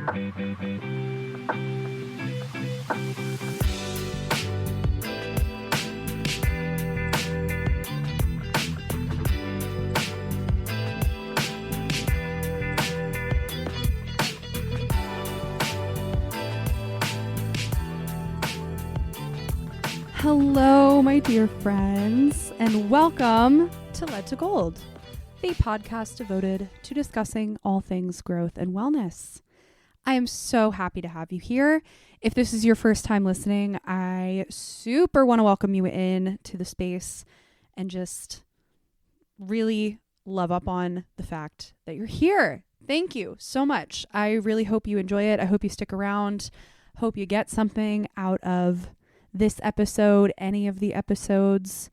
Hello, my dear friends, and welcome to Led to Gold, the podcast devoted to discussing all things growth and wellness. I am so happy to have you here. If this is your first time listening, I super want to welcome you in to the space and just really love up on the fact that you're here. Thank you so much. I really hope you enjoy it. I hope you stick around. Hope you get something out of this episode, any of the episodes.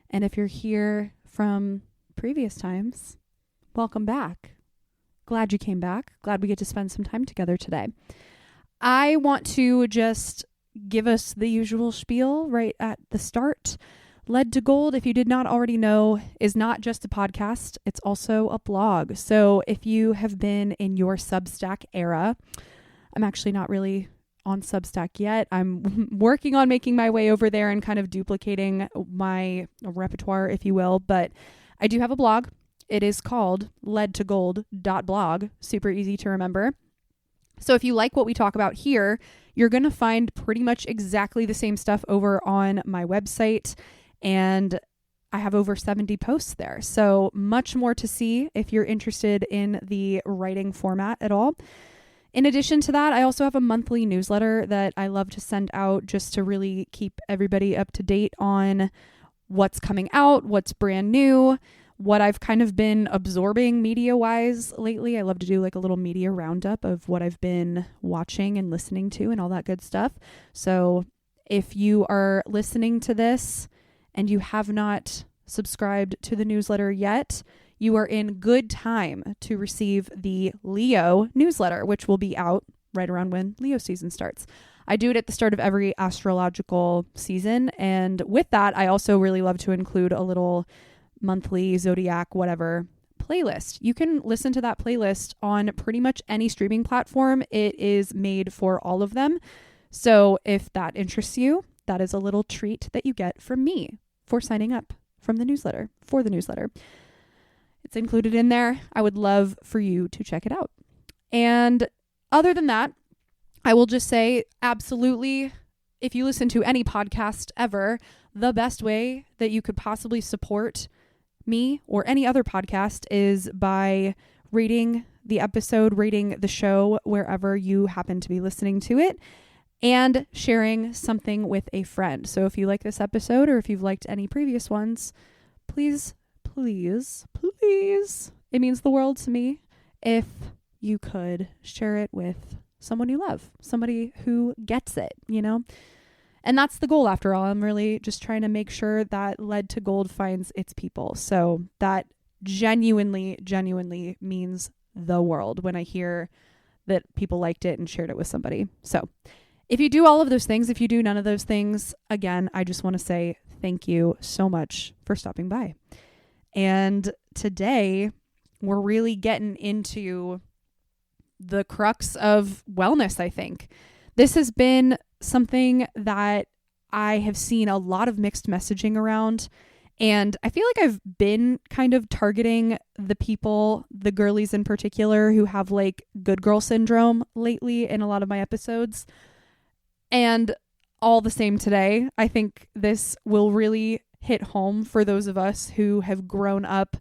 And if you're here from previous times, welcome back. Glad you came back. Glad we get to spend some time together today. I want to just give us the usual spiel right at the start. Led to Gold, if you did not already know, is not just a podcast. It's also a blog. So if you have been in your Substack era, I'm actually not really on Substack yet. I'm working on making my way over there and kind of duplicating my repertoire, if you will. But I do have a blog. It is called ledtogold.blog. Super easy to remember. So if you like what we talk about here, you're going to find pretty much exactly the same stuff over on my website. And I have over 70 posts there. So much more to see if you're interested in the writing format at all. In addition to that, I also have a monthly newsletter that I love to send out just to really keep everybody up to date on what's coming out, what's brand new, what I've kind of been absorbing media-wise lately. I love to do like a little media roundup of what I've been watching and listening to and all that good stuff. So if you are listening to this and you have not subscribed to the newsletter yet, you are in good time to receive the Leo newsletter, which will be out right around when Leo season starts. I do it at the start of every astrological season. And with that, I also really love to include a little monthly zodiac, whatever playlist. You can listen to that playlist on pretty much any streaming platform. It is made for all of them. So if that interests you, that is a little treat that you get from me for signing up from the newsletter, for the newsletter. It's included in there. I would love for you to check it out. And other than that, I will just say absolutely, if you listen to any podcast ever, the best way that you could possibly support me or any other podcast is by rating the episode, rating the show wherever you happen to be listening to it, and sharing something with a friend. So if you like this episode or if you've liked any previous ones, please, it means the world to me if you could share it with someone you love, somebody who gets it, you know? And that's the goal after all. I'm really just trying to make sure that Led to Gold finds its people. So that genuinely means the world when I hear that people liked it and shared it with somebody. So if you do all of those things, if you do none of those things, again, I just want to say thank you so much for stopping by. And today we're really getting into the crux of wellness, I think. This has been something that I have seen a lot of mixed messaging around. And I feel like I've been kind of targeting the people, the girlies in particular, who have like good girl syndrome lately in a lot of my episodes. And all the same today, I think this will really hit home for those of us who have grown up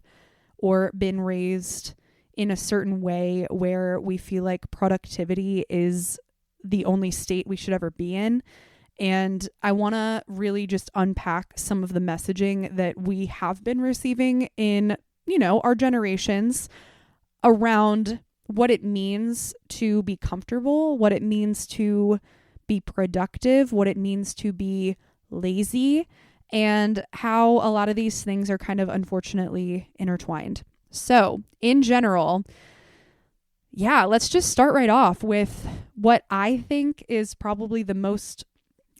or been raised in a certain way where we feel like productivity is the only state we should ever be in. And I want to really just unpack some of the messaging that we have been receiving in, you know, our generations around what it means to be comfortable, what it means to be productive, what it means to be lazy, and how a lot of these things are kind of unfortunately intertwined. So in general, let's just start right off with what I think is probably the most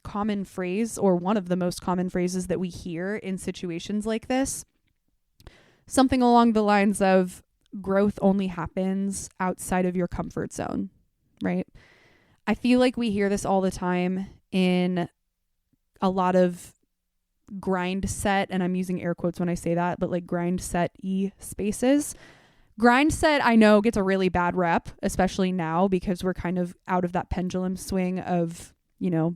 common phrase, or one of the most common phrases that we hear in situations like this. Something along the lines of growth only happens outside of your comfort zone. right? I feel like we hear this all the time in a lot of grind set, and I'm using air quotes when I say that, but like grind set-y spaces. Grind set, I know, gets a really bad rep, especially now because we're kind of out of that pendulum swing of, you know,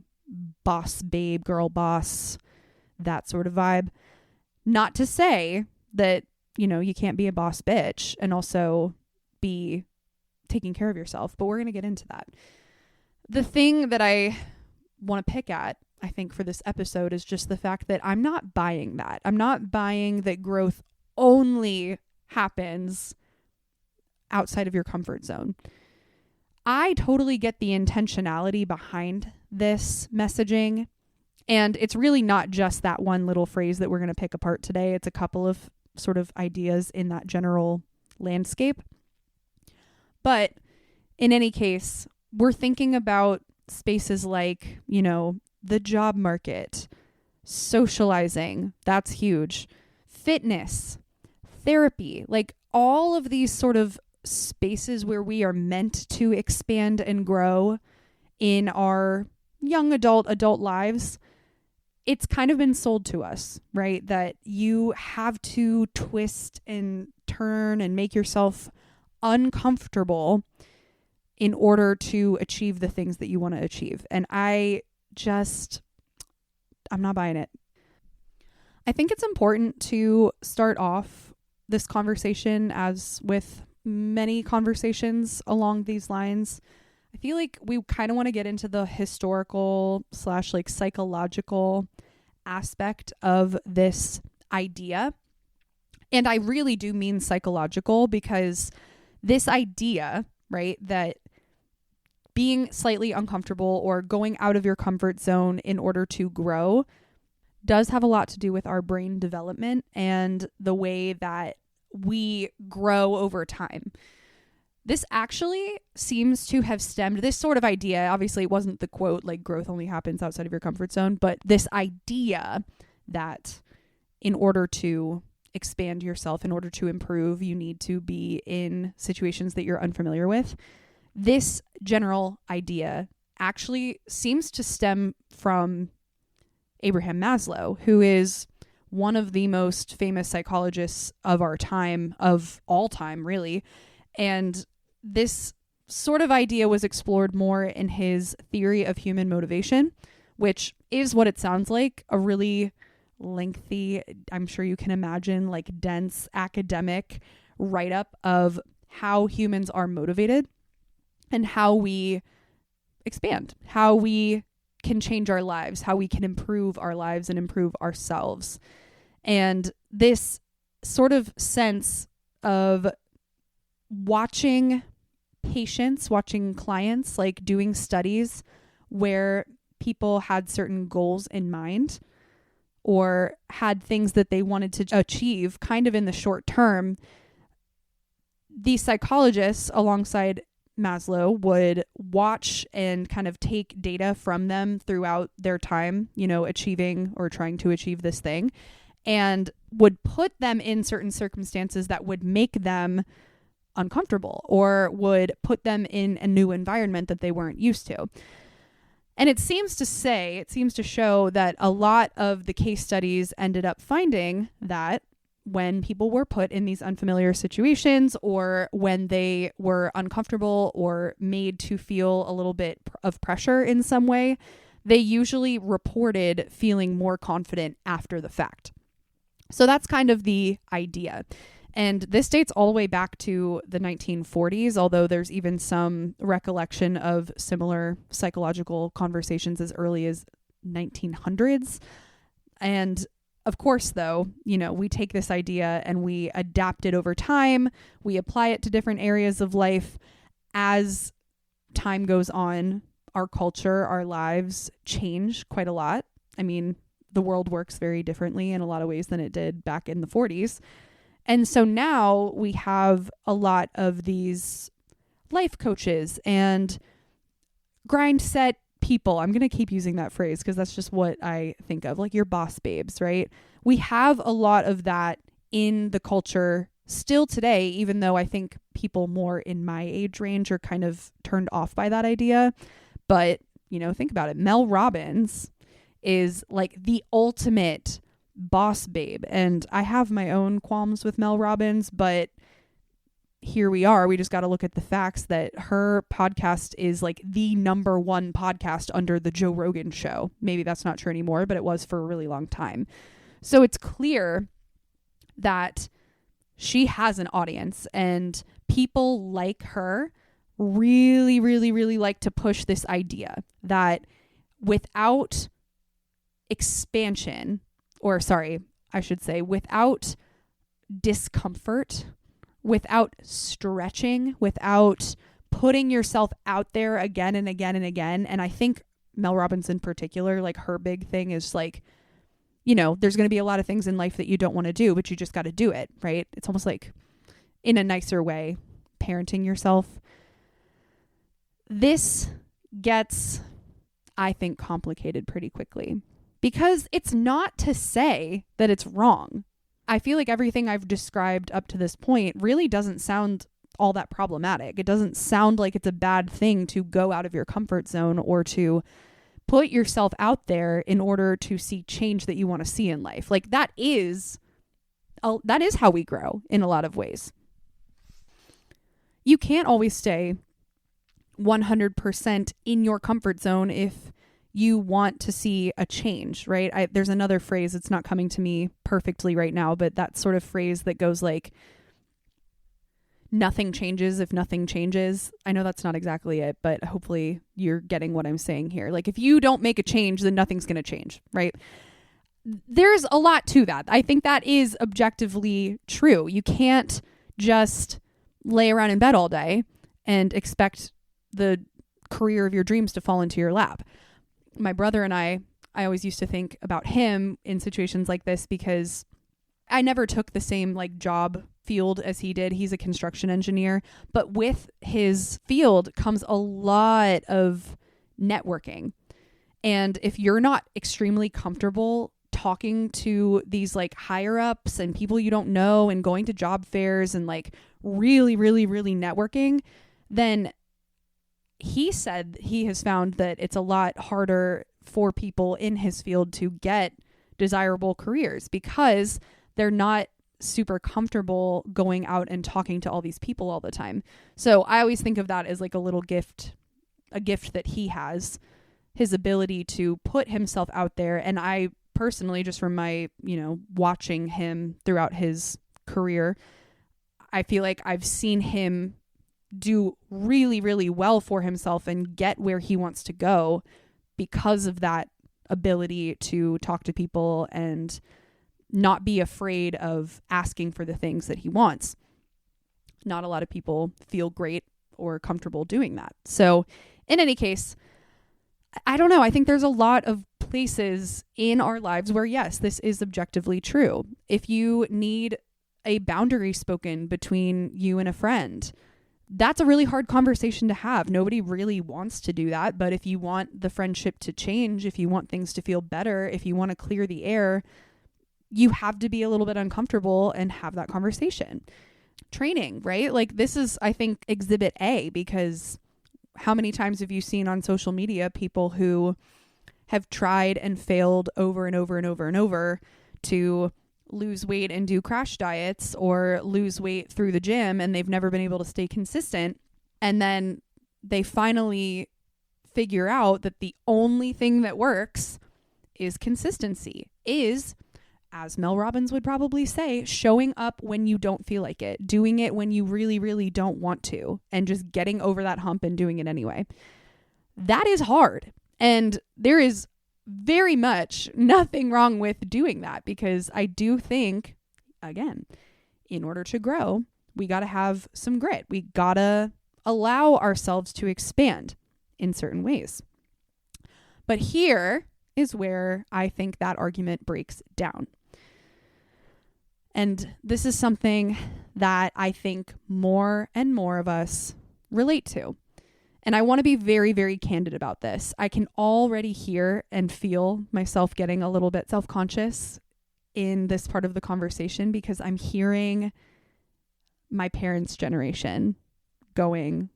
boss babe, girl boss, that sort of vibe. Not to say that, you know, you can't be a boss bitch and also be taking care of yourself, but we're going to get into that. The thing that I want to pick at, I think, for this episode is just the fact that I'm not buying that. I'm not buying that growth only happens outside of your comfort zone. I totally get the intentionality behind this messaging. And it's really not just that one little phrase that we're going to pick apart today. It's a couple of sort of ideas in that general landscape. But in any case, we're thinking about spaces like, you know, the job market, socializing, that's huge, fitness, therapy, like all of these sort of spaces where we are meant to expand and grow in our young adult lives. It's kind of been sold to us, right? That you have to twist and turn and make yourself uncomfortable in order to achieve the things that you want to achieve. And I'm not buying it. I think it's important to start off this conversation, as with many conversations along these lines. I feel like we kind of want to get into the historical / like psychological aspect of this idea. And I really do mean psychological, because this idea, right, that being slightly uncomfortable or going out of your comfort zone in order to grow does have a lot to do with our brain development and the way that we grow over time. This actually seems to have stemmed, this sort of idea, obviously it wasn't the quote, like growth only happens outside of your comfort zone, but this idea that in order to expand yourself, in order to improve, you need to be in situations that you're unfamiliar with. This general idea actually seems to stem from Abraham Maslow, who is one of the most famous psychologists of our time, of all time, really. And this sort of idea was explored more in his theory of human motivation, which is what it sounds like, a really lengthy, I'm sure you can imagine, like dense academic write-up of how humans are motivated and how we expand, how we can change our lives, how we can improve our lives and improve ourselves. And this sort of sense of watching patients, watching clients, like doing studies where people had certain goals in mind or had things that they wanted to achieve kind of in the short term, these psychologists alongside Maslow would watch and kind of take data from them throughout their time, you know, achieving or trying to achieve this thing, and would put them in certain circumstances that would make them uncomfortable or would put them in a new environment that they weren't used to. And it seems to show that a lot of the case studies ended up finding that when people were put in these unfamiliar situations, or when they were uncomfortable or made to feel a little bit of pressure in some way, they usually reported feeling more confident after the fact. So that's kind of the idea. And this dates all the way back to the 1940s, although there's even some recollection of similar psychological conversations as early as 1900s. And of course, though, you know, we take this idea and we adapt it over time. We apply it to different areas of life. As time goes on, our culture, our lives change quite a lot. I mean, the world works very differently in a lot of ways than it did back in the 40s. And so now we have a lot of these life coaches and grind set people. I'm going to keep using that phrase because that's just what I think of, like your boss babes, right? We have a lot of that in the culture still today, even though I think people more in my age range are kind of turned off by that idea. But, think about it. Mel Robbins is like the ultimate boss babe. And I have my own qualms with Mel Robbins, but here we are. We just got to look at the facts that her podcast is like the number one podcast under the Joe Rogan show. Maybe that's not true anymore, but it was for a really long time. So it's clear that she has an audience, and people like her really, really, really like to push this idea that without expansion, without discomfort, without stretching, without putting yourself out there again and again and again. And I think Mel Robbins in particular, like her big thing is like, there's going to be a lot of things in life that you don't want to do, but you just got to do it, right? It's almost like, in a nicer way, parenting yourself. This gets, I think, complicated pretty quickly, because it's not to say that it's wrong. I feel like everything I've described up to this point really doesn't sound all that problematic. It doesn't sound like it's a bad thing to go out of your comfort zone or to put yourself out there in order to see change that you want to see in life. Like that is how we grow in a lot of ways. You can't always stay 100% in your comfort zone if you want to see a change, right? There's another phrase, it's not coming to me perfectly right now, but that sort of phrase that goes like, nothing changes if nothing changes. I know that's not exactly it, but hopefully you're getting what I'm saying here. Like if you don't make a change, then nothing's going to change, right? There's a lot to that. I think that is objectively true. You can't just lay around in bed all day and expect the career of your dreams to fall into your lap. My brother and I always used to think about him in situations like this because I never took the same like job field as he did. He's a construction engineer, but with his field comes a lot of networking. And if you're not extremely comfortable talking to these like higher ups and people you don't know and going to job fairs and like really, really, really networking, then he said he has found that it's a lot harder for people in his field to get desirable careers because they're not super comfortable going out and talking to all these people all the time. So I always think of that as like a little gift, a gift that he has, his ability to put himself out there. And I personally, just from my, watching him throughout his career, I feel like I've seen him do really, really well for himself and get where he wants to go because of that ability to talk to people and not be afraid of asking for the things that he wants. Not a lot of people feel great or comfortable doing that. So in any case, I don't know. I think there's a lot of places in our lives where, yes, this is objectively true. If you need a boundary spoken between you and a friend, that's a really hard conversation to have. Nobody really wants to do that. But if you want the friendship to change, if you want things to feel better, if you want to clear the air, you have to be a little bit uncomfortable and have that conversation. Training, right? Like this is, I think, exhibit A, because how many times have you seen on social media people who have tried and failed over and over and over and over to lose weight and do crash diets or lose weight through the gym, and they've never been able to stay consistent. And then they finally figure out that the only thing that works is consistency, is, as Mel Robbins would probably say, showing up when you don't feel like it, doing it when you really, really don't want to, and just getting over that hump and doing it anyway. That is hard. And there is very much nothing wrong with doing that, because I do think, again, in order to grow, we got to have some grit. We got to allow ourselves to expand in certain ways. But here is where I think that argument breaks down. And this is something that I think more and more of us relate to. And I want to be very, very candid about this. I can already hear and feel myself getting a little bit self-conscious in this part of the conversation, because I'm hearing my parents' generation going,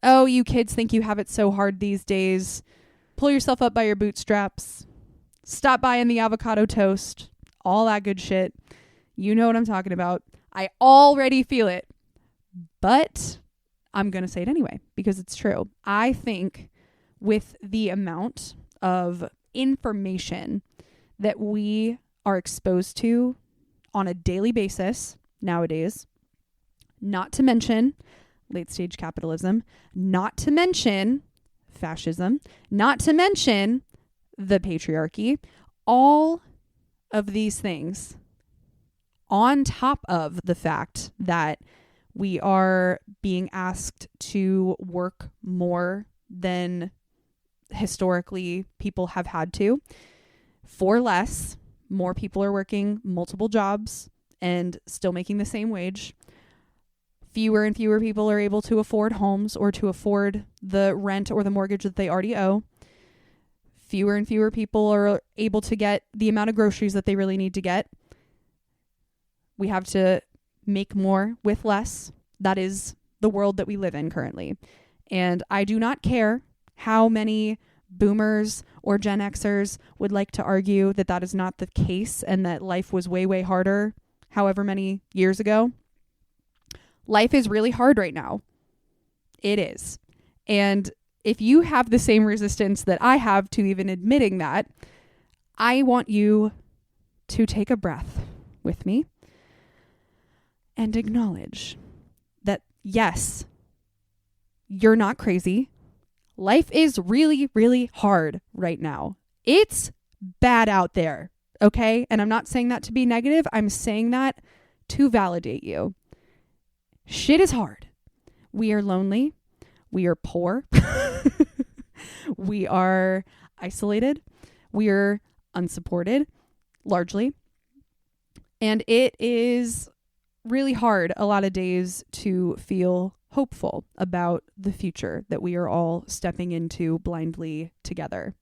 oh, you kids think you have it so hard these days. Pull yourself up by your bootstraps. Stop buying the avocado toast. All that good shit. You know what I'm talking about. I already feel it. But I'm going to say it anyway because it's true. I think with the amount of information that we are exposed to on a daily basis nowadays, not to mention late stage capitalism, not to mention fascism, not to mention the patriarchy, all of these things on top of the fact that we are being asked to work more than historically people have had to for less. More people are working multiple jobs and still making the same wage. Fewer and fewer people are able to afford homes or to afford the rent or the mortgage that they already owe. Fewer and fewer people are able to get the amount of groceries that they really need to get. We have to make more with less. That is the world that we live in currently. And I do not care how many boomers or Gen Xers would like to argue that that is not the case and that life was way, way harder however many years ago. Life is really hard right now. It is. And if you have the same resistance that I have to even admitting that, I want you to take a breath with me and acknowledge that, yes, you're not crazy. Life is really, really hard right now. It's bad out there, okay? And I'm not saying that to be negative. I'm saying that to validate you. Shit is hard. We are lonely. We are poor. We are isolated. We are unsupported, largely. And it is really hard a lot of days to feel hopeful about the future that we are all stepping into blindly together.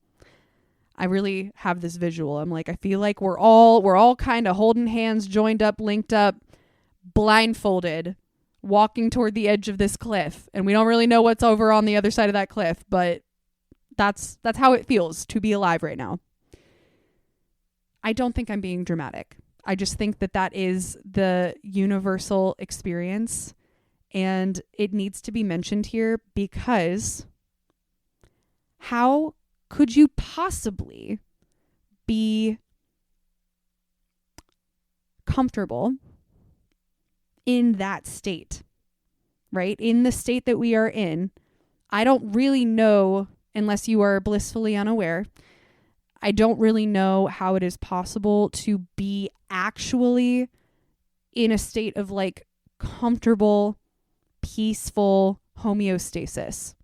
I really have this visual. I'm like, I feel like we're all kind of holding hands, joined up, linked up, blindfolded, walking toward the edge of this cliff, and we don't really know what's over on the other side of that cliff, but that's how it feels to be alive right now. I don't think I'm being dramatic. I just think that is the universal experience, and it needs to be mentioned here because how could you possibly be comfortable in that state, right? In the state that we are in. I don't really know, unless you are blissfully unaware, I don't really know how it is possible to be actually in a state of like comfortable, peaceful homeostasis.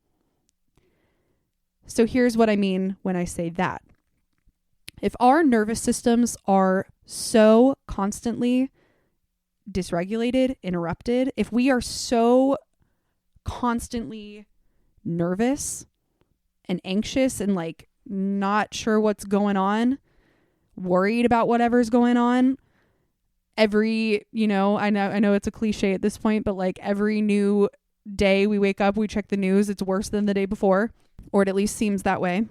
So here's what I mean when I say that. If our nervous systems are so constantly dysregulated, interrupted, if we are so constantly nervous and anxious and like not sure what's going on, worried about whatever's going on, every, I know it's a cliche at this point, but like every new day we wake up, we check the news, it's worse than the day before, or it at least seems that way.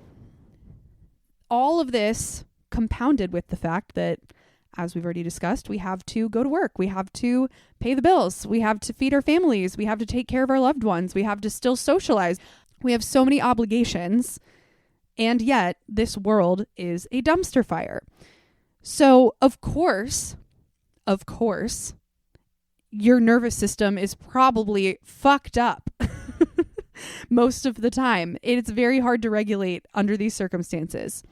All of this compounded with the fact that, as we've already discussed, we have to go to work. We have to pay the bills. We have to feed our families. We have to take care of our loved ones. We have to still socialize. We have so many obligations. And yet this world is a dumpster fire. So of course, your nervous system is probably fucked up most of the time. It's very hard to regulate under these circumstances.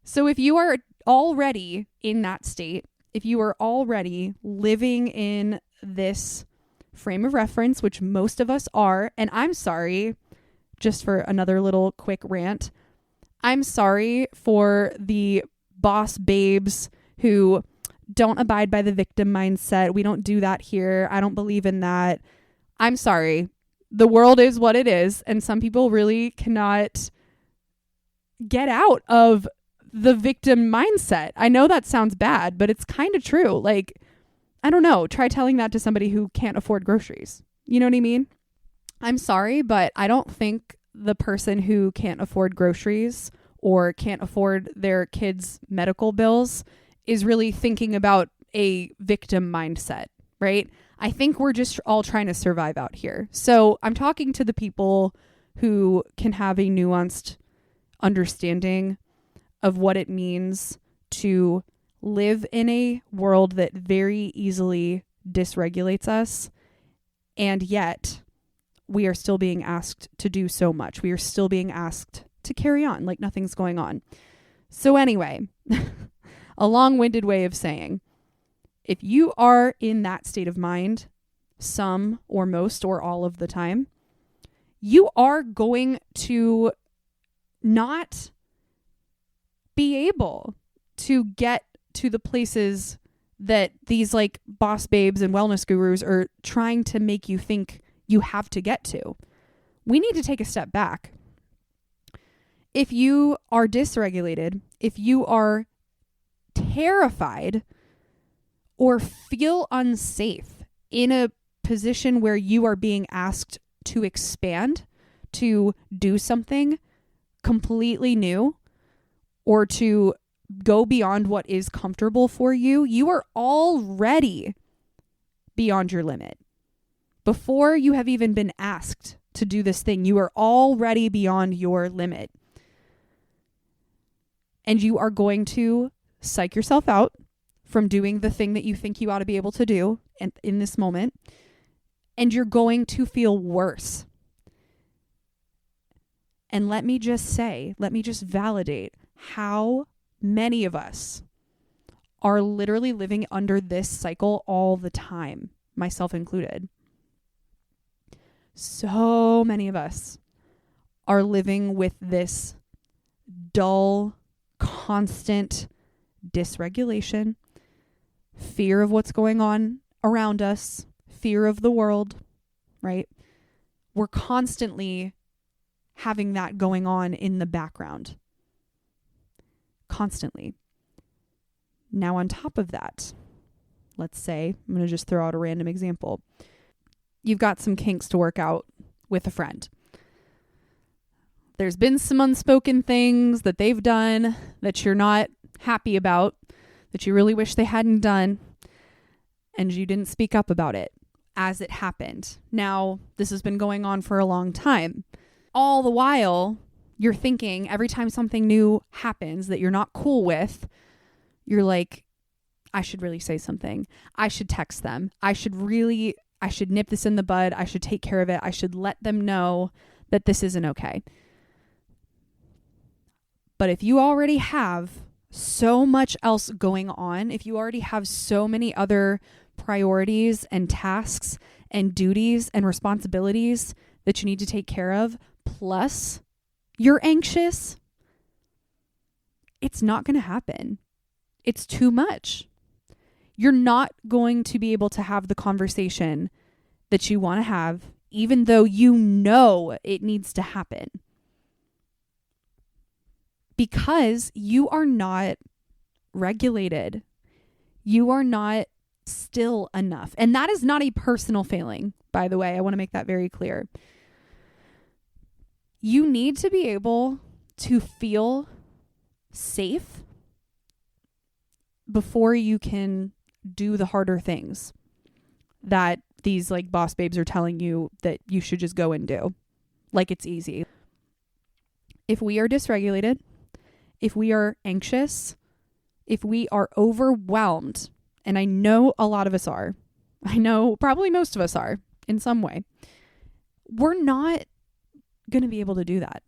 So if you are already in that state, if you are already living in this frame of reference, which most of us are, and I'm sorry, just for another little quick rant, I'm sorry for the boss babes who don't abide by the victim mindset. We don't do that here. I don't believe in that. I'm sorry. The world is what it is, and some people really cannot get out of the victim mindset. I know that sounds bad, but it's kind of true. Like, I don't know, try telling that to somebody who can't afford groceries. You know what I mean? I'm sorry, but I don't think the person who can't afford groceries or can't afford their kids' medical bills is really thinking about a victim mindset, right? I think we're just all trying to survive out here. So I'm talking to the people who can have a nuanced understanding of what it means to live in a world that very easily dysregulates us, and yet we are still being asked to do so much. We are still being asked to carry on like nothing's going on. So anyway, a long-winded way of saying, if you are in that state of mind, some or most or all of the time, you are going to not be able to get to the places that these like boss babes and wellness gurus are trying to make you think you have to get to. We need to take a step back. If you are dysregulated, if you are terrified or feel unsafe in a position where you are being asked to expand, to do something completely new, or to go beyond what is comfortable for you, you are already beyond your limit. Before you have even been asked to do this thing, you are already beyond your limit. And you are going to psych yourself out from doing the thing that you think you ought to be able to do in this moment. And you're going to feel worse. And let me just validate how many of us are literally living under this cycle all the time, myself included. So many of us are living with this dull, constant dysregulation, fear of what's going on around us, fear of the world, right? We're constantly having that going on in the background. Constantly. Now, on top of that, let's say, I'm going to just throw out a random example. You've got some kinks to work out with a friend. There's been some unspoken things that they've done that you're not happy about, that you really wish they hadn't done, and you didn't speak up about it as it happened. Now, this has been going on for a long time. All the while, you're thinking every time something new happens that you're not cool with, you're like, I should really say something. I should text them. I should nip this in the bud. I should take care of it. I should let them know that this isn't okay. But if you already have so much else going on, if you already have so many other priorities and tasks and duties and responsibilities that you need to take care of, plus you're anxious, it's not going to happen. It's too much. You're not going to be able to have the conversation that you want to have, even though you know it needs to happen. Because you are not regulated. You are not still enough. And that is not a personal failing, by the way. I want to make that very clear. You need to be able to feel safe before you can do the harder things that these like boss babes are telling you that you should just go and do. Like it's easy. If we are dysregulated, if we are anxious, if we are overwhelmed, and I know a lot of us are, I know probably most of us are in some way, we're not going to be able to do that.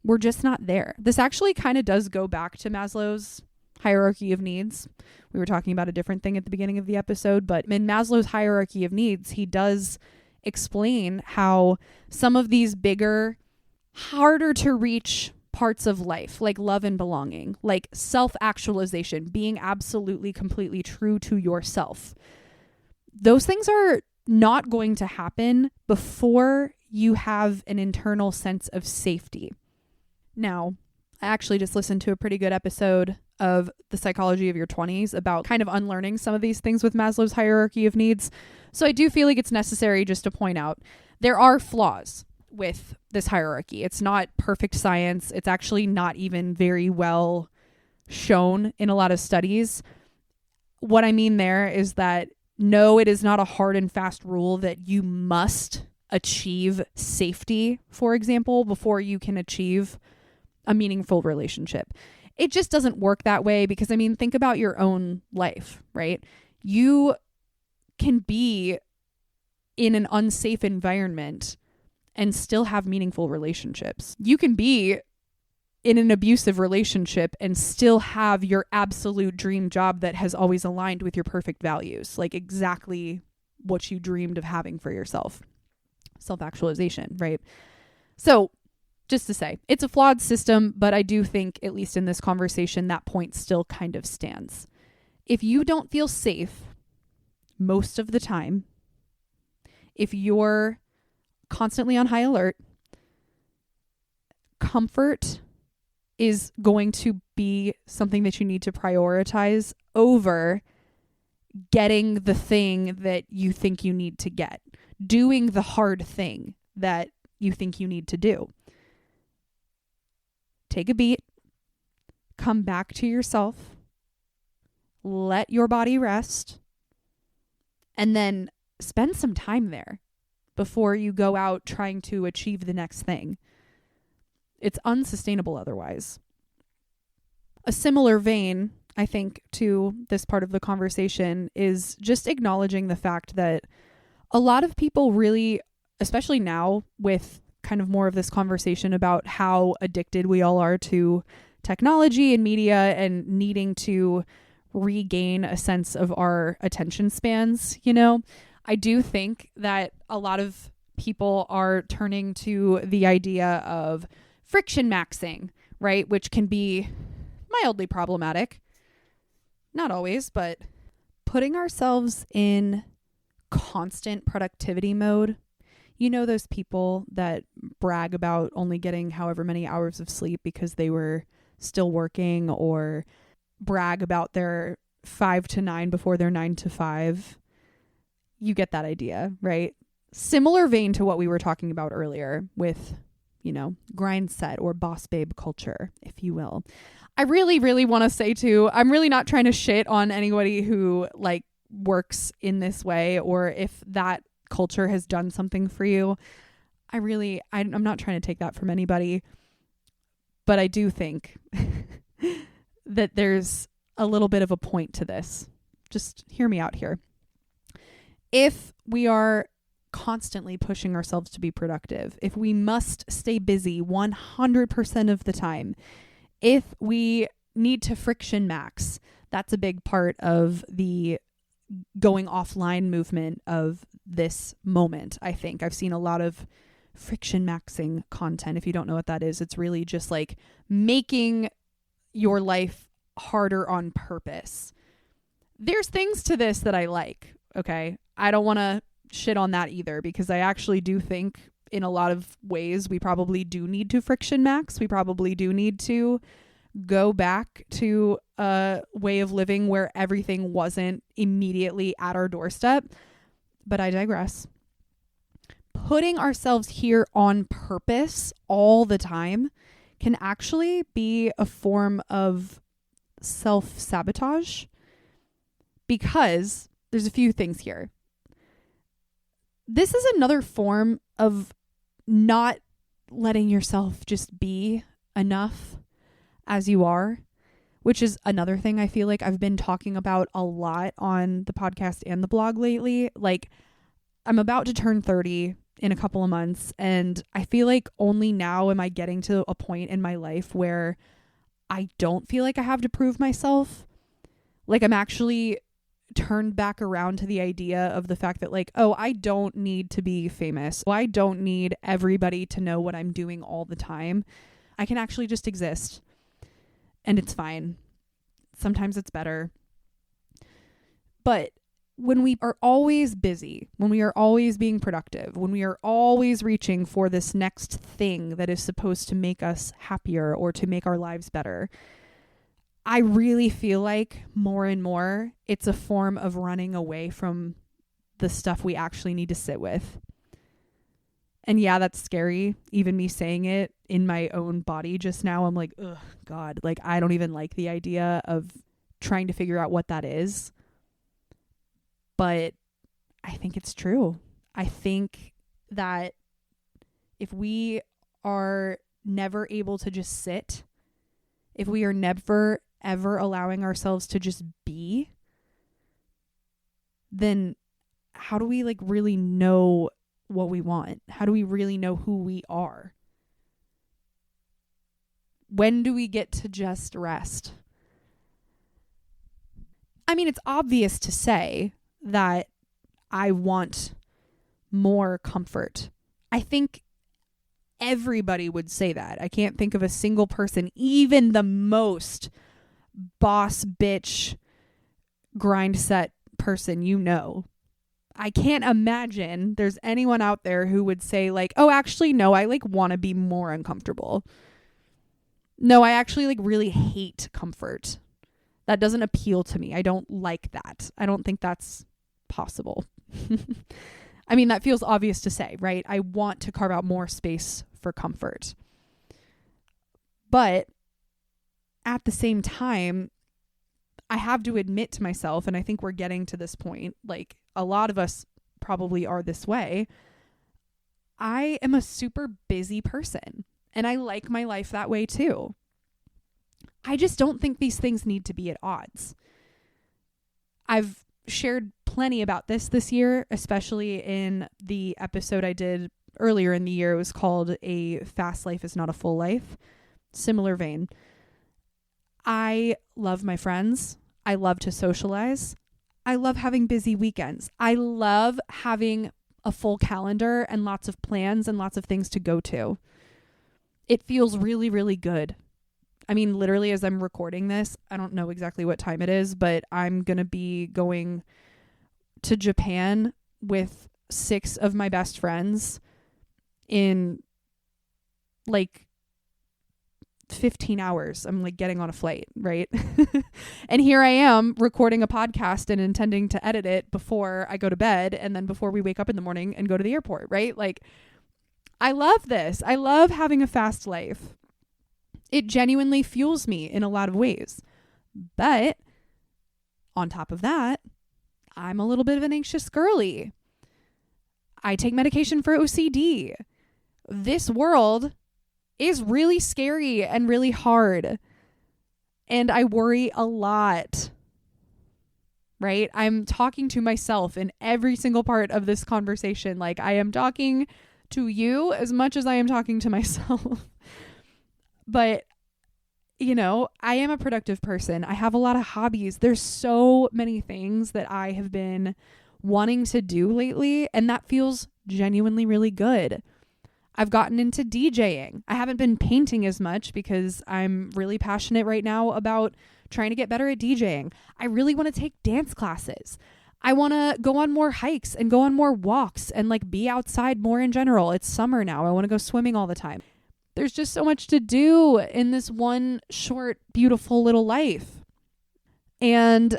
We're just not there. This actually kind of does go back to Maslow's hierarchy of needs. We were talking about a different thing at the beginning of the episode, but in Maslow's hierarchy of needs, he does explain how some of these bigger, harder to reach parts of life, like love and belonging, like self-actualization, being absolutely, completely true to yourself, those things are not going to happen before you have an internal sense of safety. Now, I actually just listened to a pretty good episode of The Psychology of Your 20s about kind of unlearning some of these things with Maslow's hierarchy of needs. So I do feel like it's necessary just to point out there are flaws with this hierarchy. It's not perfect science. It's actually not even very well shown in a lot of studies. What I mean there is that no, it is not a hard and fast rule that you must achieve safety, for example, before you can achieve a meaningful relationship. It just doesn't work that way because, I mean, think about your own life, right? You can be in an unsafe environment and still have meaningful relationships. You can be in an abusive relationship and still have your absolute dream job that has always aligned with your perfect values, like exactly what you dreamed of having for yourself. Self-actualization, right? So just to say, it's a flawed system, but I do think, at least in this conversation, that point still kind of stands. If you don't feel safe most of the time, if you're constantly on high alert, comfort is going to be something that you need to prioritize over getting the thing that you think you need to get, doing the hard thing that you think you need to do. Take a beat, come back to yourself, let your body rest, and then spend some time there before you go out trying to achieve the next thing. It's unsustainable otherwise. A similar vein, I think, to this part of the conversation is just acknowledging the fact that a lot of people really, especially now with kind of more of this conversation about how addicted we all are to technology and media and needing to regain a sense of our attention spans, you know, I do think that a lot of people are turning to the idea of friction maxing, right? Which can be mildly problematic. Not always, but putting ourselves in constant productivity mode. You know, those people that brag about only getting however many hours of sleep because they were still working, or brag about their 5 to 9 before their 9 to 5. You get that idea, right? Similar vein to what we were talking about earlier with, you know, grind set or boss babe culture, if you will. I really, really want to say too, I'm really not trying to shit on anybody who like works in this way, or if that culture has done something for you. I'm not trying to take that from anybody, but I do think that there's a little bit of a point to this. Just hear me out here. If we are constantly pushing ourselves to be productive, if we must stay busy 100% of the time, if we need to friction max, that's a big part of the going offline movement of this moment. I think I've seen a lot of friction maxing content. If you don't know what that is, it's really just like making your life harder on purpose. There's things to this that I like. Okay. I don't want to shit on that either, because I actually do think in a lot of ways we probably do need to friction max. We probably do need to go back to a way of living where everything wasn't immediately at our doorstep. But I digress. Putting ourselves here on purpose all the time can actually be a form of self-sabotage, because there's a few things here. This is another form of not letting yourself just be enough as you are, which is another thing I feel like I've been talking about a lot on the podcast and the blog lately. Like, I'm about to turn 30 in a couple of months, and I feel like only now am I getting to a point in my life where I don't feel like I have to prove myself. Like, I'm actually turned back around to the idea of the fact that, like, oh, I don't need to be famous. I don't need everybody to know what I'm doing all the time. I can actually just exist, and it's fine. Sometimes it's better. But when we are always busy, when we are always being productive, when we are always reaching for this next thing that is supposed to make us happier or to make our lives better, I really feel like more and more it's a form of running away from the stuff we actually need to sit with. And yeah, that's scary. Even me saying it in my own body just now, I'm like, ugh, God, like I don't even like the idea of trying to figure out what that is. But I think it's true. I think that if we are never able to just sit, if we are never ever allowing ourselves to just be, then how do we like really know what we want? How do we really know who we are? When do we get to just rest? I mean, it's obvious to say that I want more comfort. I think everybody would say that. I can't think of a single person, even the most boss bitch grind set person you know. I can't imagine there's anyone out there who would say like, oh, actually, no, I like want to be more uncomfortable. No, I actually like really hate comfort. That doesn't appeal to me. I don't like that. I don't think that's possible. I mean, that feels obvious to say, right? I want to carve out more space for comfort. But at the same time, I have to admit to myself, and I think we're getting to this point, like a lot of us probably are this way. I am a super busy person, and I like my life that way too. I just don't think these things need to be at odds. I've shared plenty about this year, especially in the episode I did earlier in the year. It was called A Fast Life is Not a Full Life. Similar vein. I love my friends. I love to socialize. I love having busy weekends. I love having a full calendar and lots of plans and lots of things to go to. It feels really, really good. I mean, literally, as I'm recording this, I don't know exactly what time it is, but I'm going to be going to Japan with 6 of my best friends in like 15 hours. I'm like getting on a flight, right? And here I am recording a podcast and intending to edit it before I go to bed and then before we wake up in the morning and go to the airport, right? Like, I love this. I love having a fast life. It genuinely fuels me in a lot of ways. But on top of that, I'm a little bit of an anxious girly. I take medication for OCD. This world is really scary and really hard. And I worry a lot. Right? I'm talking to myself in every single part of this conversation. Like I am talking to you as much as I am talking to myself. But, you know, I am a productive person. I have a lot of hobbies. There's so many things that I have been wanting to do lately, and that feels genuinely really good. I've gotten into DJing. I haven't been painting as much because I'm really passionate right now about trying to get better at DJing. I really want to take dance classes. I want to go on more hikes and go on more walks and like be outside more in general. It's summer now. I want to go swimming all the time. There's just so much to do in this one short, beautiful little life. And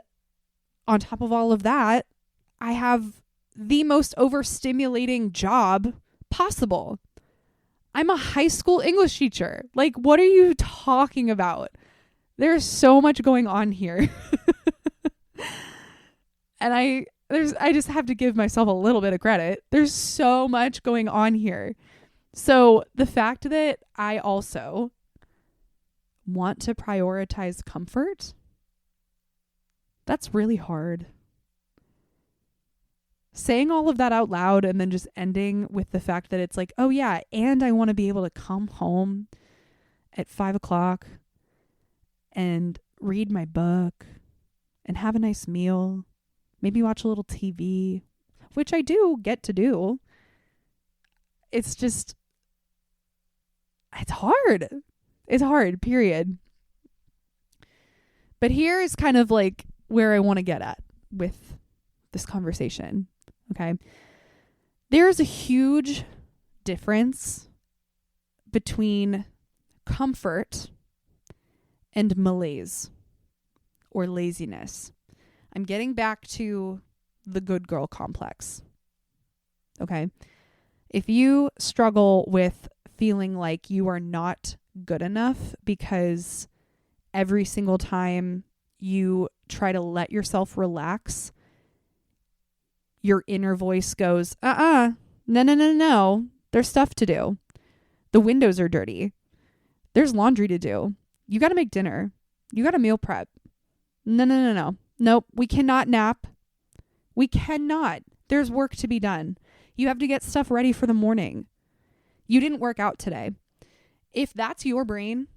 on top of all of that, I have the most overstimulating job possible. I'm a high school English teacher. Like, what are you talking about? There's so much going on here. And I just have to give myself a little bit of credit. There's so much going on here. So the fact that I also want to prioritize comfort, that's really hard. Saying all of that out loud and then just ending with the fact that it's like, oh yeah, and I want to be able to come home at 5:00 and read my book and have a nice meal, maybe watch a little TV, which I do get to do. It's just, it's hard. It's hard, period. But here is kind of like where I want to get at with this conversation. Okay. There's a huge difference between comfort and malaise. or laziness. I'm getting back to the good girl complex. Okay. If you struggle with feeling like you are not good enough because every single time you try to let yourself relax, your inner voice goes, no, there's stuff to do. The windows are dirty. There's laundry to do. You got to make dinner. You got to meal prep. No. Nope, we cannot nap. We cannot. There's work to be done. You have to get stuff ready for the morning. You didn't work out today. If that's your brain,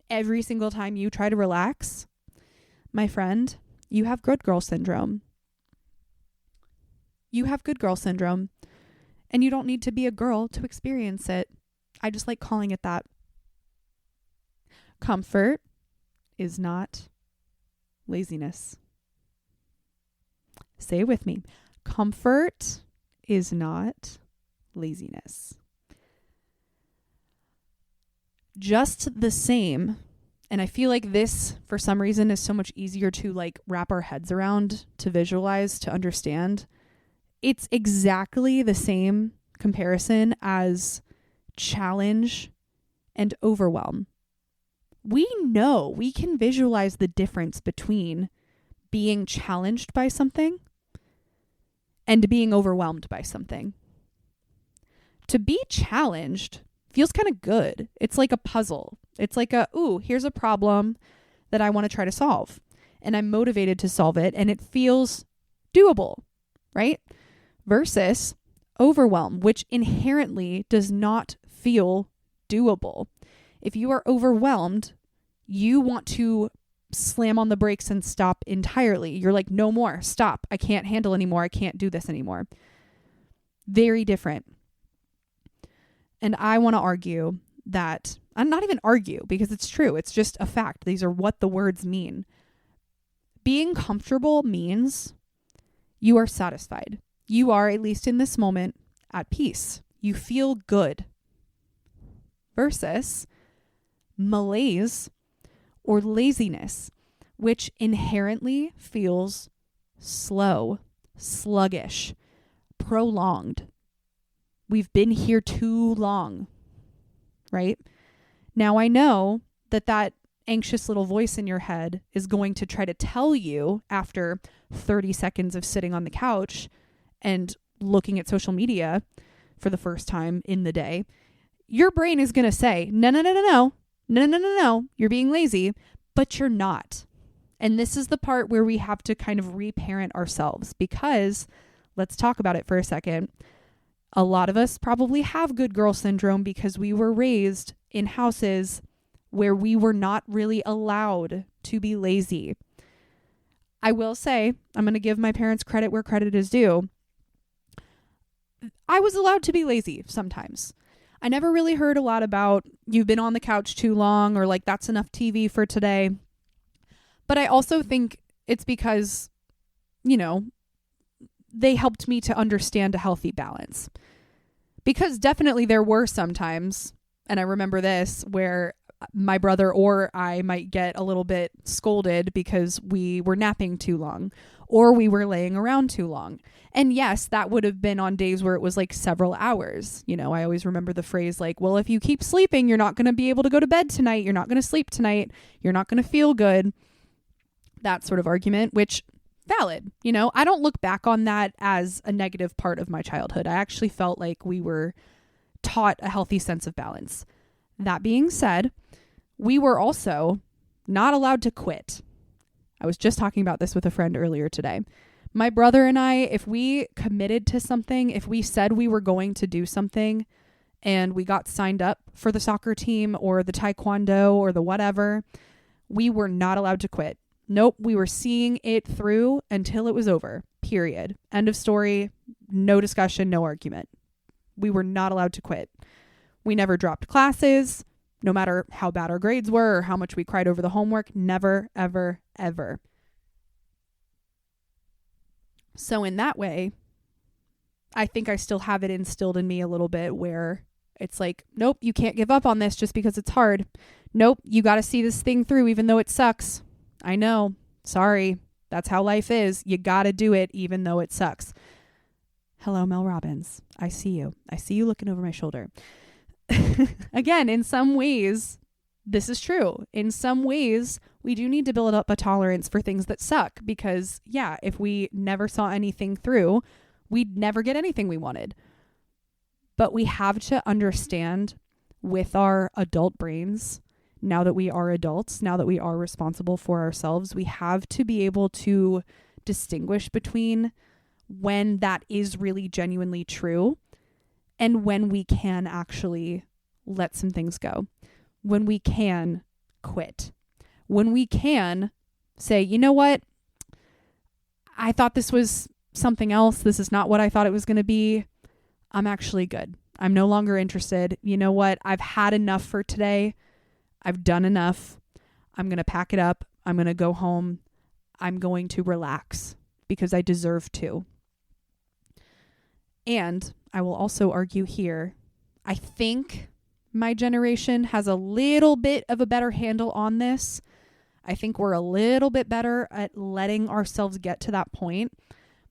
every single time you try to relax, my friend, you have good girl syndrome. You have good girl syndrome. And you don't need to be a girl to experience it. I just like calling it that. Comfort is not laziness. Say it with me. Comfort is not laziness. Just the same, and I feel like this, for some reason, is so much easier to like wrap our heads around, to visualize, to understand. It's exactly the same comparison as challenge and overwhelm. We know, we can visualize the difference between being challenged by something and being overwhelmed by something. To be challenged feels kind of good. It's like a puzzle. It's like here's a problem that I want to try to solve. And I'm motivated to solve it. And it feels doable, right? Versus overwhelm, which inherently does not feel doable. If you are overwhelmed, you want to slam on the brakes and stop entirely. You're like, no more, stop. I can't handle anymore. I can't do this anymore. Very different. And I want to argue that, I'm not even argue because it's true. It's just a fact. These are what the words mean. Being comfortable means you are satisfied. You are, at least in this moment, at peace. You feel good. Versus malaise or laziness, which inherently feels slow, sluggish, prolonged. We've been here too long, right? Now I know that anxious little voice in your head is going to try to tell you after 30 seconds of sitting on the couch and looking at social media for the first time in the day. Your brain is going to say, no, you're being lazy, but you're not. And this is the part where we have to kind of reparent ourselves, because let's talk about it for a second. A lot of us probably have good girl syndrome because we were raised in houses where we were not really allowed to be lazy. I will say, I'm going to give my parents credit where credit is due. I was allowed to be lazy sometimes. I never really heard a lot about you've been on the couch too long or like that's enough TV for today. But I also think it's because, they helped me to understand a healthy balance. Because definitely there were some times, and I remember this, where my brother or I might get a little bit scolded because we were napping too long or we were laying around too long. And yes, that would have been on days where it was like several hours. I always remember the phrase like, well, if you keep sleeping, you're not going to be able to go to bed tonight. You're not going to sleep tonight. You're not going to feel good. That sort of argument, which valid. I don't look back on that as a negative part of my childhood. I actually felt like we were taught a healthy sense of balance. That being said, we were also not allowed to quit. I was just talking about this with a friend earlier today. My brother and I, if we committed to something, if we said we were going to do something and we got signed up for the soccer team or the taekwondo or the whatever, we were not allowed to quit. Nope, we were seeing it through until it was over. Period. End of story. No discussion, no argument. We were not allowed to quit. We never dropped classes, no matter how bad our grades were or how much we cried over the homework. Never, ever, ever. So in that way, I think I still have it instilled in me a little bit where it's like, nope, you can't give up on this just because it's hard. Nope, you got to see this thing through even though it sucks. I know. Sorry. That's how life is. You got to do it even though it sucks. Hello, Mel Robbins. I see you. I see you looking over my shoulder. Again, in some ways, this is true. In some ways, we do need to build up a tolerance for things that suck because, yeah, if we never saw anything through, we'd never get anything we wanted. But we have to understand with our adult brains, now that we are adults, now that we are responsible for ourselves, we have to be able to distinguish between when that is really genuinely true and when we can actually let some things go, when we can quit, when we can say, you know what, I thought this was something else. This is not what I thought it was going to be. I'm actually good. I'm no longer interested. You know what? I've had enough for today. I've done enough. I'm going to pack it up. I'm going to go home. I'm going to relax because I deserve to. And I will also argue here, I think my generation has a little bit of a better handle on this. I think we're a little bit better at letting ourselves get to that point.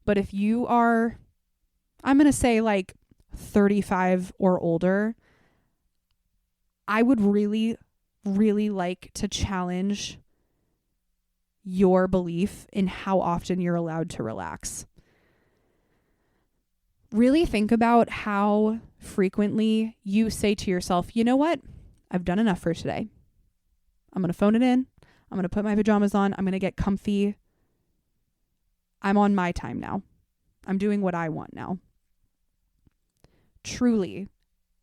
But if you are, I'm going to say like 35 or older, I would really, really like to challenge your belief in how often you're allowed to relax. Really think about how frequently you say to yourself, you know what? I've done enough for today. I'm going to phone it in. I'm going to put my pajamas on. I'm going to get comfy. I'm on my time now. I'm doing what I want now. Truly,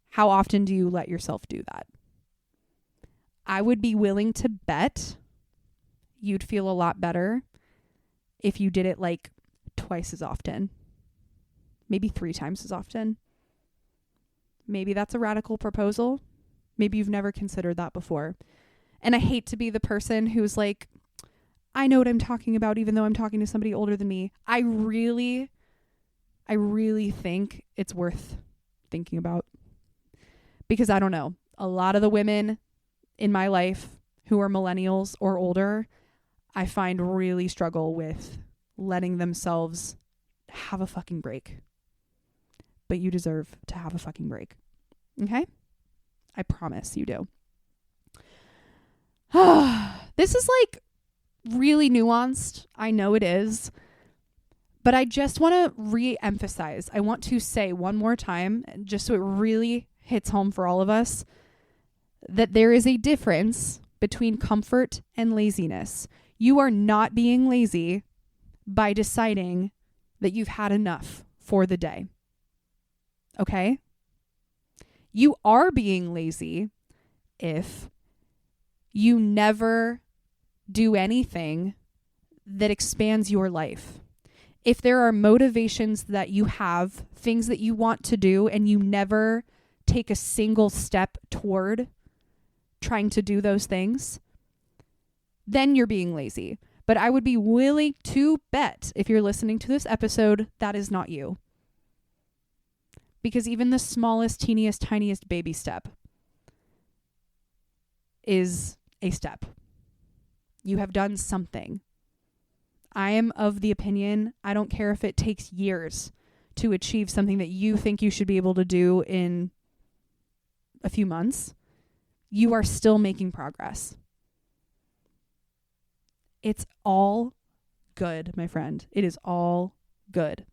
how often do you let yourself do that? I would be willing to bet you'd feel a lot better if you did it like twice as often. Maybe 3 times as often. Maybe that's a radical proposal. Maybe you've never considered that before. And I hate to be the person who's like, I know what I'm talking about, even though I'm talking to somebody older than me. I really think it's worth thinking about. Because I don't know, a lot of the women in my life who are millennials or older, I find really struggle with letting themselves have a fucking break. But you deserve to have a fucking break. Okay? I promise you do. This is like really nuanced. I know it is. But I just want to re-emphasize. I want to say one more time, just so it really hits home for all of us, that there is a difference between comfort and laziness. You are not being lazy by deciding that you've had enough for the day. Okay? You are being lazy if you never do anything that expands your life. If there are motivations that you have, things that you want to do, and you never take a single step toward trying to do those things, then you're being lazy. But I would be willing to bet, if you're listening to this episode, that is not you. Because even the smallest, teeniest, tiniest baby step is a step. You have done something. I am of the opinion, I don't care if it takes years to achieve something that you think you should be able to do in a few months. You are still making progress. It's all good, my friend. It is all good.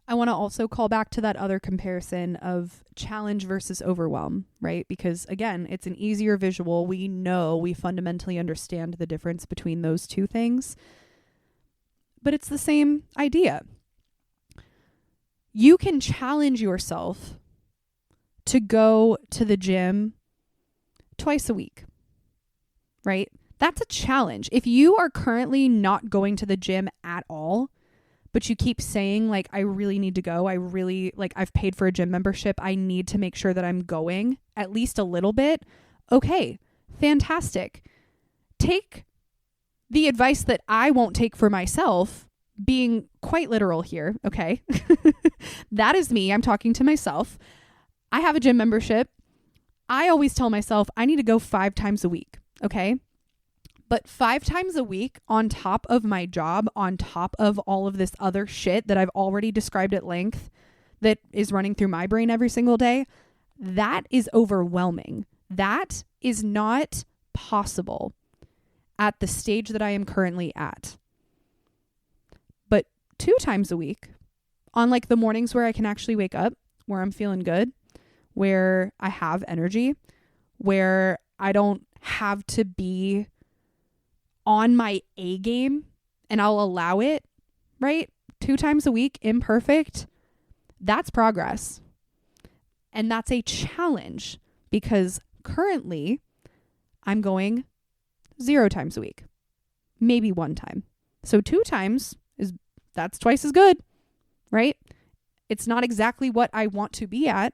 I want to also call back to that other comparison of challenge versus overwhelm, right? Because again, it's an easier visual. We know, we fundamentally understand the difference between those two things, but it's the same idea. You can challenge yourself to go to the gym twice a week, right? That's a challenge. If you are currently not going to the gym at all, but you keep saying like, I really need to go. I've paid for a gym membership. I need to make sure that I'm going at least a little bit. Okay, fantastic. Take the advice that I won't take for myself, being quite literal here. Okay. That is me. I'm talking to myself. I have a gym membership. I always tell myself I need to go 5 times a week. Okay. But 5 times a week on top of my job, on top of all of this other shit that I've already described at length that is running through my brain every single day, that is overwhelming. That is not possible at the stage that I am currently at. But 2 times a week, on like the mornings where I can actually wake up, where I'm feeling good, where I have energy, where I don't have to be on my A game and I'll allow it, right? 2 times a week, imperfect, that's progress. And that's a challenge because currently I'm going 0 times a week, maybe 1 time. So 2 times that's twice as good, right? It's not exactly what I want to be at,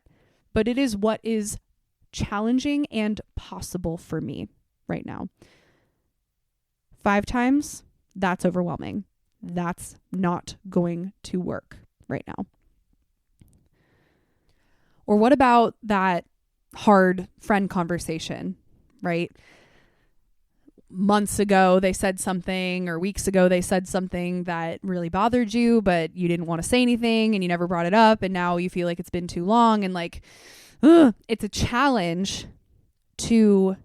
but it is what is challenging and possible for me right now. 5 times, that's overwhelming. That's not going to work right now. Or what about that hard friend conversation, right? Months ago, they said something, or weeks ago, they said something that really bothered you, but you didn't want to say anything and you never brought it up. And now you feel like it's been too long. And like, it's a challenge to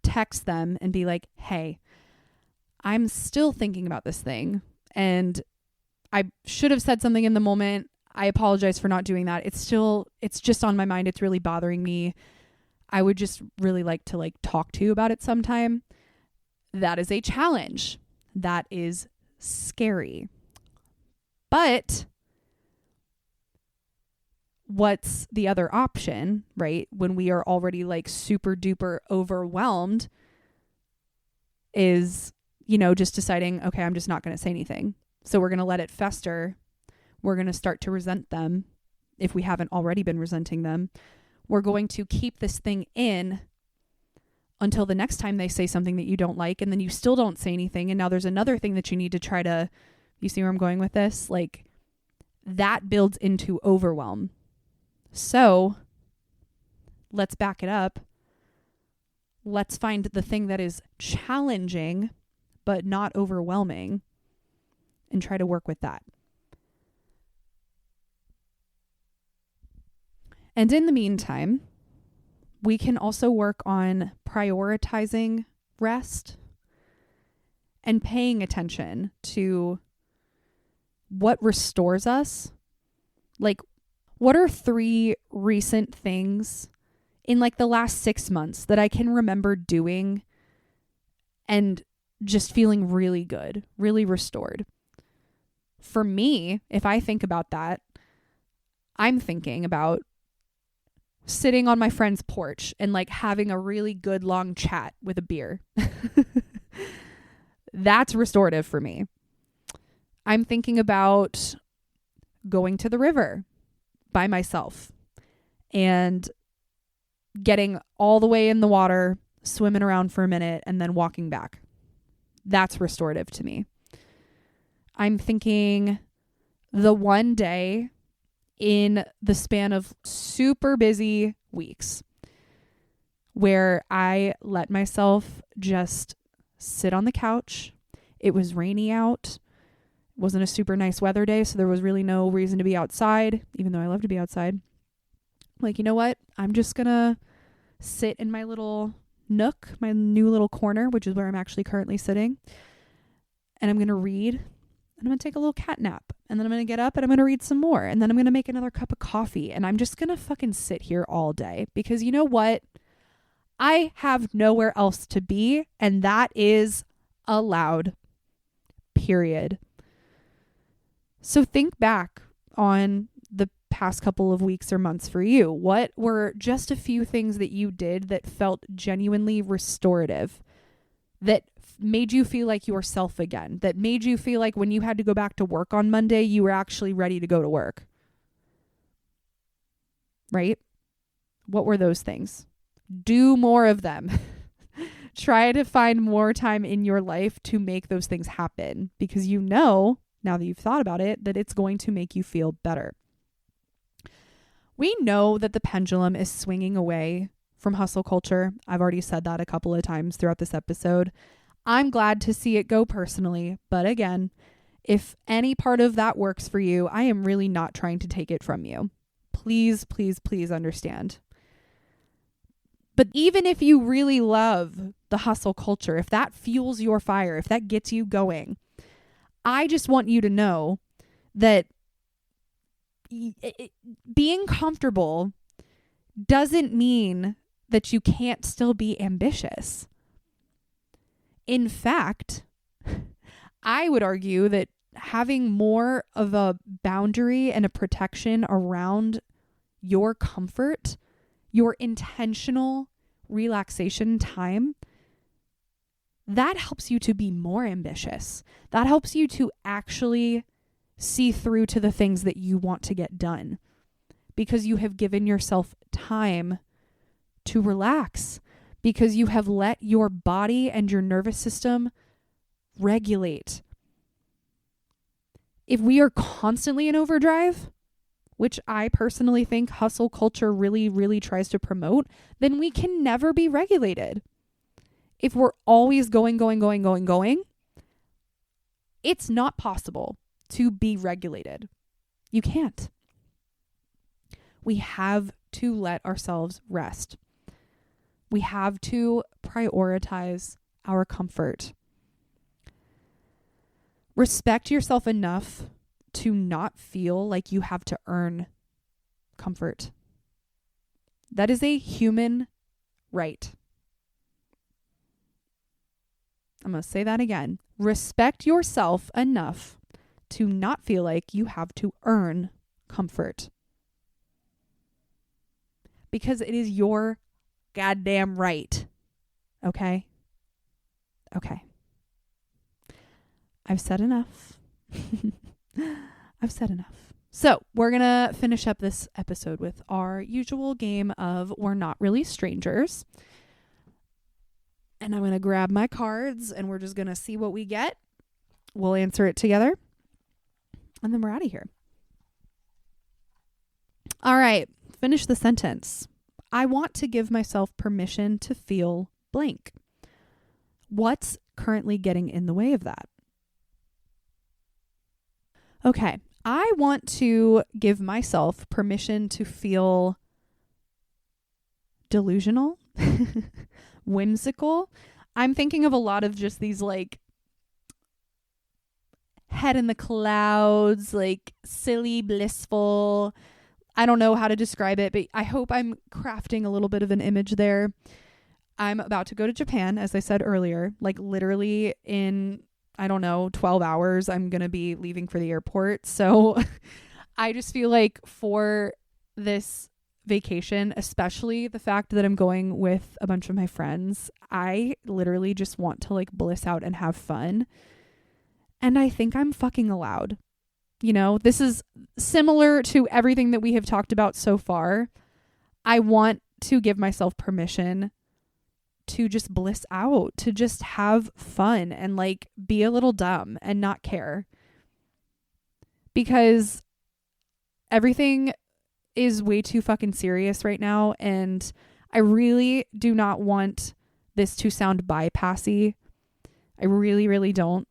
text them and be like, hey, I'm still thinking about this thing. And I should have said something in the moment. I apologize for not doing that. It's just on my mind. It's really bothering me. I would just really like to talk to you about it sometime. That is a challenge. That is scary. But what's the other option, right? When we are already super duper overwhelmed is, just deciding, okay, I'm just not going to say anything. So we're going to let it fester. We're going to start to resent them if we haven't already been resenting them. We're going to keep this thing in until the next time they say something that you don't like, and then you still don't say anything. And now there's another thing that you need to try to, you see where I'm going with this? That builds into overwhelm. So let's back it up. Let's find the thing that is challenging, but not overwhelming, and try to work with that. And in the meantime, we can also work on prioritizing rest and paying attention to what restores us. What are 3 recent things in the last 6 months that I can remember doing and just feeling really good, really restored? For me, if I think about that, I'm thinking about sitting on my friend's porch and having a really good long chat with a beer. That's restorative for me. I'm thinking about going to the river by myself and getting all the way in the water, swimming around for a minute, and then walking back. That's restorative to me. I'm thinking the one day in the span of super busy weeks where I let myself just sit on the couch. It was rainy out. It wasn't a super nice weather day, so there was really no reason to be outside, even though I love to be outside. You know what? I'm just gonna sit in my little nook, my new little corner, which is where I'm actually currently sitting, and I'm gonna read. And I'm going to take a little cat nap. And then I'm going to get up and I'm going to read some more. And then I'm going to make another cup of coffee. And I'm just going to fucking sit here all day. Because you know what? I have nowhere else to be. And that is allowed. Period. So think back on the past couple of weeks or months for you. What were just a few things that you did that felt genuinely restorative? That made you feel like yourself again, that made you feel like when you had to go back to work on Monday, you were actually ready to go to work. Right? What were those things? Do more of them. Try to find more time in your life to make those things happen, because now that you've thought about it, that it's going to make you feel better. We know that the pendulum is swinging away from hustle culture. I've already said that a couple of times throughout this episode. I'm glad to see it go personally. But again, if any part of that works for you, I am really not trying to take it from you. Please, please, please understand. But even if you really love the hustle culture, if that fuels your fire, if that gets you going, I just want you to know that being comfortable doesn't mean that you can't still be ambitious. In fact, I would argue that having more of a boundary and a protection around your comfort, your intentional relaxation time, that helps you to be more ambitious. That helps you to actually see through to the things that you want to get done, because you have given yourself time to relax, because you have let your body and your nervous system regulate. If we are constantly in overdrive, which I personally think hustle culture really, really tries to promote, then we can never be regulated. If we're always going, it's not possible to be regulated. You can't. We have to let ourselves rest. We have to prioritize our comfort. Respect yourself enough to not feel like you have to earn comfort. That is a human right. I'm going to say that again. Respect yourself enough to not feel like you have to earn comfort. Because it is your goddamn right. Okay? Okay. I've said enough. I've said enough. So we're going to finish up this episode with our usual game of We're Not Really Strangers. And I'm going to grab my cards and we're just going to see what we get. We'll answer it together. And then we're out of here. All right. Finish the sentence. I want to give myself permission to feel blank. What's currently getting in the way of that? Okay. I want to give myself permission to feel delusional, whimsical. I'm thinking of a lot of just these like head in the clouds, like silly, blissful. I don't know how to describe it, but I hope I'm crafting a little bit of an image there. I'm about to go to Japan, as I said earlier, like literally in, 12 hours, I'm going to be leaving for the airport. So I just feel like for this vacation, especially the fact that I'm going with a bunch of my friends, I literally just want to like bliss out and have fun. And I think I'm fucking allowed. You know, this is similar to everything that we have talked about so far. I want to give myself permission to just bliss out, to just have fun and like be a little dumb and not care. Because everything is way too fucking serious right now. And I really do not want this to sound bypassy. I really, really don't.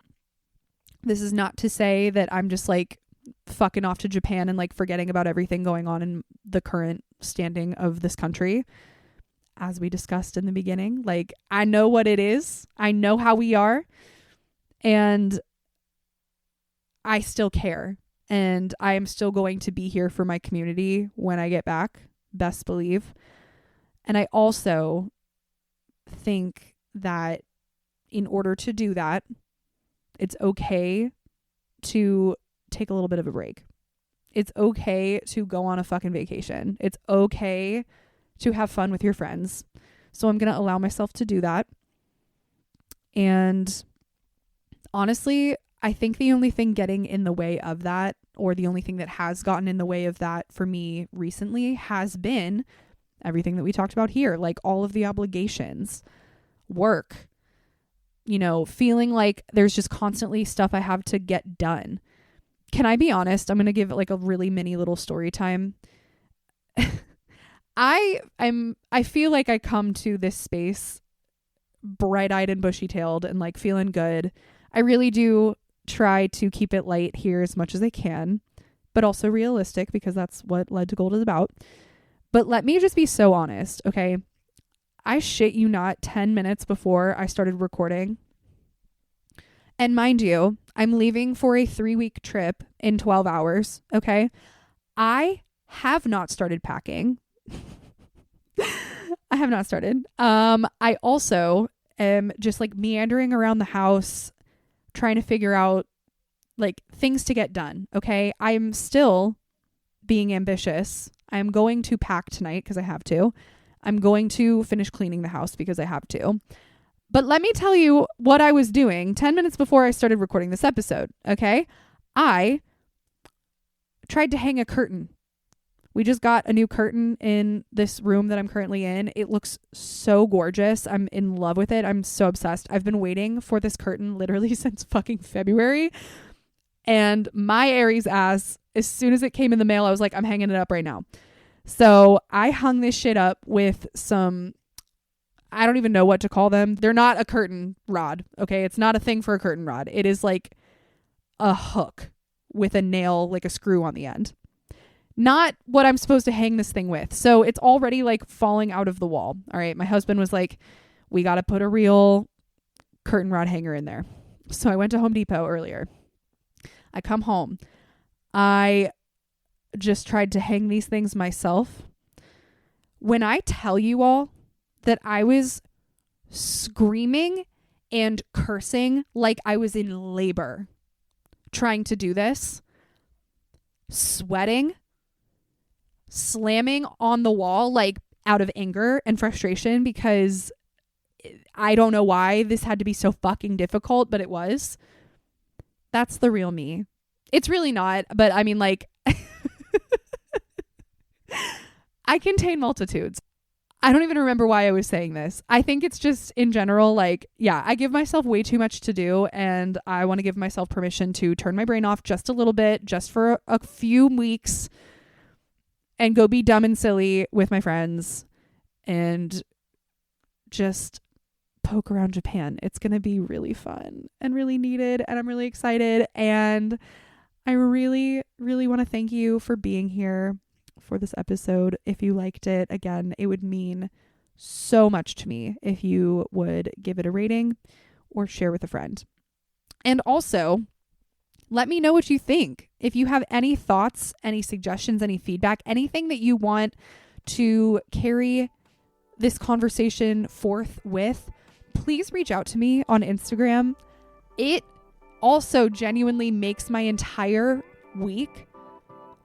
This is not to say that I'm just like fucking off to Japan and like forgetting about everything going on in the current standing of this country. As we discussed in the beginning, like I know what it is. I know how we are. And I still care. And I am still going to be here for my community when I get back. Best believe. And I also think that in order to do that, it's okay to take a little bit of a break. It's okay to go on a fucking vacation. It's okay to have fun with your friends. So I'm going to allow myself to do that. And honestly, I think the only thing getting in the way of that, or the only thing that has gotten in the way of that for me recently, has been everything that we talked about here, like all of the obligations, work, feeling like there's just constantly stuff I have to get done. Can I be honest? I'm going to give it like a really mini little story time. I feel like I come to this space bright-eyed and bushy-tailed and like feeling good. I really do try to keep it light here as much as I can, but also realistic because that's what Led to Gold is about. But let me just be so honest, okay? I shit you not, 10 minutes before I started recording. And mind you, I'm leaving for a 3-week trip in 12 hours, okay? I have not started packing. I have not started. I also am just like meandering around the house trying to figure out like things to get done, okay? I'm still being ambitious. I'm going to pack tonight because I have to. I'm going to finish cleaning the house because I have to. But let me tell you what I was doing 10 minutes before I started recording this episode, okay? I tried to hang a curtain. We just got a new curtain in this room that I'm currently in. It looks so gorgeous. I'm in love with it. I'm so obsessed. I've been waiting for this curtain literally since fucking February. And my Aries ass, as soon as it came in the mail, I was like, I'm hanging it up right now. So I hung this shit up with some, I don't even know what to call them. They're not a curtain rod, okay? It's not a thing for a curtain rod. It is like a hook with a nail, like a screw on the end. Not what I'm supposed to hang this thing with. So it's already like falling out of the wall. All right. My husband was like, we got to put a real curtain rod hanger in there. So I went to Home Depot earlier. I come home. I just tried to hang these things myself. When I tell you all that I was screaming and cursing like I was in labor trying to do this, sweating, slamming on the wall like out of anger and frustration because I don't know why this had to be so fucking difficult, but it was. That's the real me. It's really not, but I mean like I contain multitudes. I don't even remember why I was saying this. I think it's just in general, like, yeah, I give myself way too much to do and I want to give myself permission to turn my brain off just a little bit, just for a few weeks and go be dumb and silly with my friends and just poke around Japan. It's going to be really fun and really needed and I'm really excited. And I really, really want to thank you for being here for this episode. If you liked it, again, it would mean so much to me if you would give it a rating or share with a friend. And also, let me know what you think. If you have any thoughts, any suggestions, any feedback, anything that you want to carry this conversation forth with, please reach out to me on Instagram. It also genuinely makes my entire week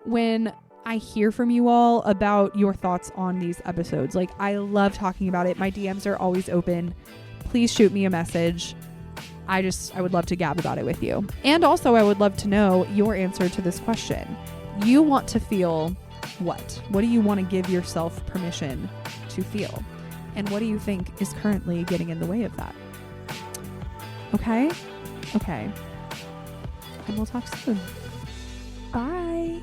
when I hear from you all about your thoughts on these episodes. Like, I love talking about it. My DMs are always open. Please shoot me a message. I would love to gab about it with you. And also, I would love to know your answer to this question. You want to feel what? What do you want to give yourself permission to feel? And what do you think is currently getting in the way of that? Okay? Okay. And we'll talk soon. Bye.